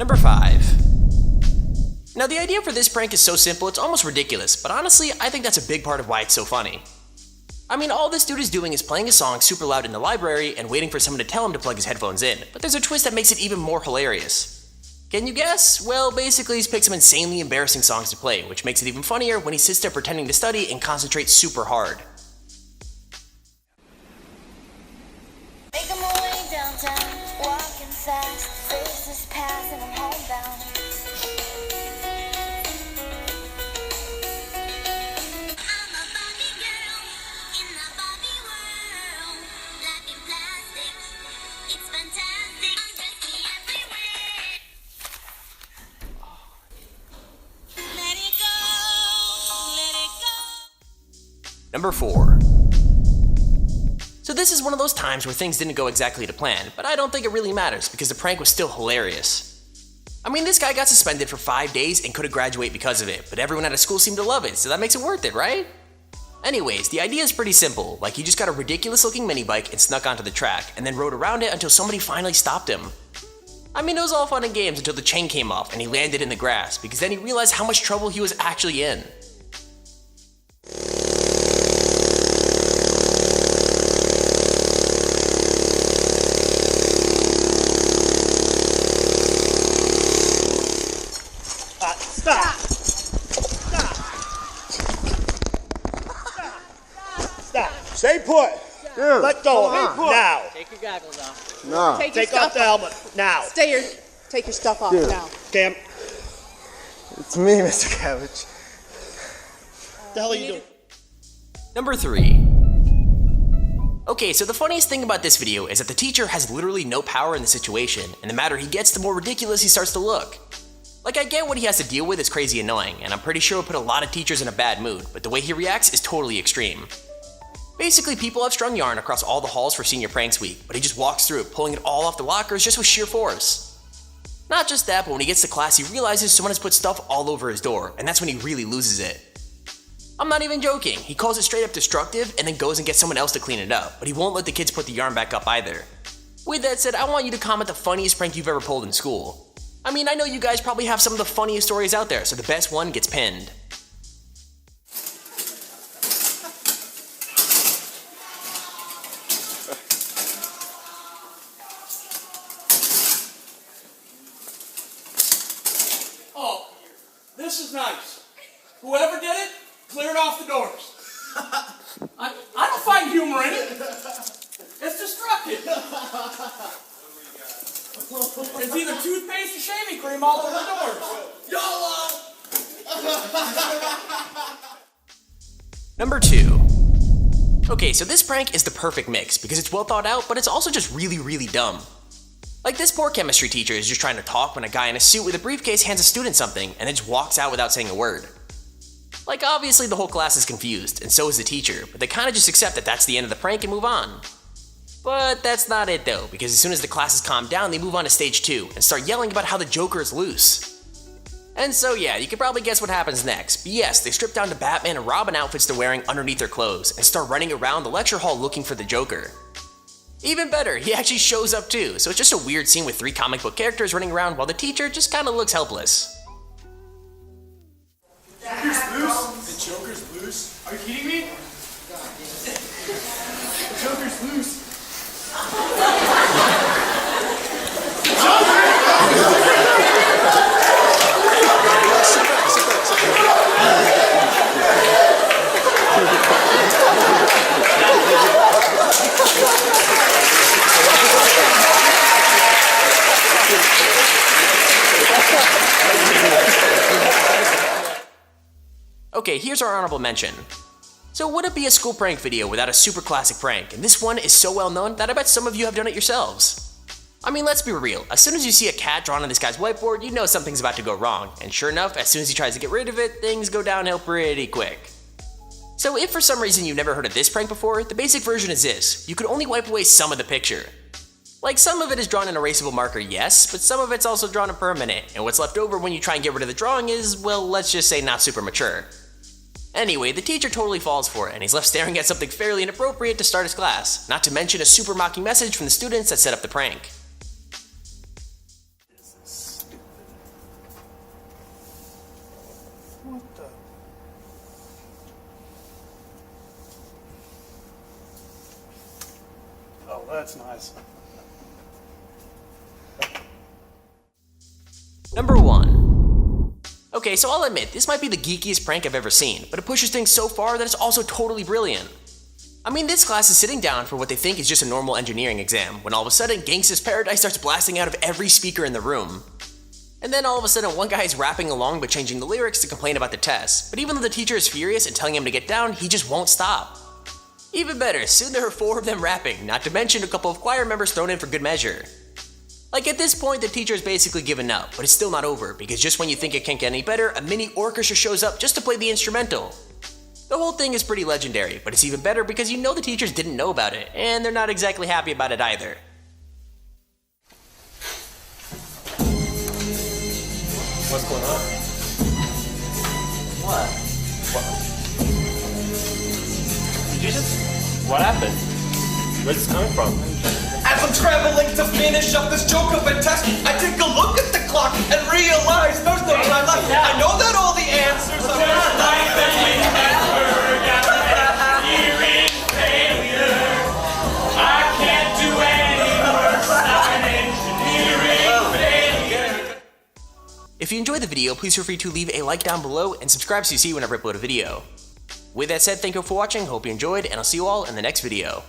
Number 5. Now the idea for this prank is so simple it's almost ridiculous, but honestly I think that's a big part of why it's so funny. I mean, all this dude is doing is playing a song super loud in the library and waiting for someone to tell him to plug his headphones in, but there's a twist that makes it even more hilarious. Can you guess? Well, basically he's picked some insanely embarrassing songs to play, which makes it even funnier when he sits there pretending to study and concentrate super hard. Making my way downtown, walking fast, faces pass and I'm homebound. I'm a Barbie girl in the Barbie world. Life in plastic, it's fantastic. Undress me everywhere. Let it go, let it go. Number 4. So this is one of those times where things didn't go exactly to plan, but I don't think it really matters because the prank was still hilarious. I mean, this guy got suspended for 5 days and couldn't graduate because of it, but everyone at his school seemed to love it, so that makes it worth it, right? Anyways, the idea is pretty simple, like he just got a ridiculous looking mini bike and snuck onto the track, and then rode around it until somebody finally stopped him. I mean, it was all fun and games until the chain came off and he landed in the grass, because then he realized how much trouble he was actually in. Stop. Stay put. Yeah. Let go now. Take your goggles off. No. Take your Take off stuff the helmet now. Take your stuff off Yeah. now. Cam, It's me, Mr. Cabbage. what the hell are you doing? Number 3. Okay, so the funniest thing about this video is that the teacher has literally no power in the situation, and the madder he gets, the more ridiculous he starts to look. Like, I get what he has to deal with is crazy annoying, and I'm pretty sure it'll put a lot of teachers in a bad mood, but the way he reacts is totally extreme. Basically, people have strung yarn across all the halls for Senior Pranks Week, but he just walks through it, pulling it all off the lockers just with sheer force. Not just that, but when he gets to class, he realizes someone has put stuff all over his door, and that's when he really loses it. I'm not even joking, he calls it straight up destructive and then goes and gets someone else to clean it up, but he won't let the kids put the yarn back up either. With that said, I want you to comment the funniest prank you've ever pulled in school. I mean, I know you guys probably have some of the funniest stories out there, so the best one gets pinned. Oh, this is nice. Whoever did it, cleared off the doors. I don't find humor in it. It's destructive. It's either toothpaste or shaving cream all over the doors. YOLO! Number 2. Okay, so this prank is the perfect mix because it's well thought out, but it's also just really dumb. Like, this poor chemistry teacher is just trying to talk when a guy in a suit with a briefcase hands a student something and then just walks out without saying a word. Like, obviously the whole class is confused, and so is the teacher, but they kinda just accept that that's the end of the prank and move on. But that's not it though, because as soon as the classes calm down, they move on to stage 2 and start yelling about how the Joker is loose. And so yeah, you can probably guess what happens next, but yes, they strip down to Batman and Robin outfits they're wearing underneath their clothes and start running around the lecture hall looking for the Joker. Even better, he actually shows up too, so it's just a weird scene with 3 comic book characters running around while the teacher just kinda looks helpless. Joker's loose? The Joker's loose? Are you kidding me? The Joker's loose. Okay, here's our honorable mention. So would it be a school prank video without a super classic prank? And this one is so well known that I bet some of you have done it yourselves. I mean, let's be real, as soon as you see a cat drawn on this guy's whiteboard, you know something's about to go wrong, and sure enough, as soon as he tries to get rid of it, things go downhill pretty quick. So if for some reason you've never heard of this prank before, the basic version is this: you could only wipe away some of the picture. Like, some of it is drawn in erasable marker, yes, but some of it's also drawn in permanent, and what's left over when you try and get rid of the drawing is, well, let's just say not super mature. Anyway, the teacher totally falls for it, and he's left staring at something fairly inappropriate to start his class, not to mention a super mocking message from the students that set up the prank. that's nice. Number 1. Okay, so I'll admit, this might be the geekiest prank I've ever seen, but it pushes things so far that it's also totally brilliant. I mean, this class is sitting down for what they think is just a normal engineering exam, when all of a sudden Gangsta's Paradise starts blasting out of every speaker in the room. And then all of a sudden one guy is rapping along but changing the lyrics to complain about the test, but even though the teacher is furious and telling him to get down, he just won't stop. Even better, soon there are 4 of them rapping, not to mention a couple of choir members thrown in for good measure. Like at this point, the teacher has basically given up, but it's still not over, because just when you think it can't get any better, a mini orchestra shows up just to play the instrumental. The whole thing is pretty legendary, but it's even better because you know the teachers didn't know about it, and they're not exactly happy about it either. What's going on? What? What happened? Where's this coming from? As I'm scrambling to finish up this joke of a test, I take a look at the clock and realize there's no time left. I know that all the answers are life that we never got left here in failure. I can't do any worse. I'm an engineering failure. If you enjoyed the video, please feel free to leave a like down below and subscribe so you see whenever I upload a video. With that said, thank you for watching, hope you enjoyed, and I'll see you all in the next video.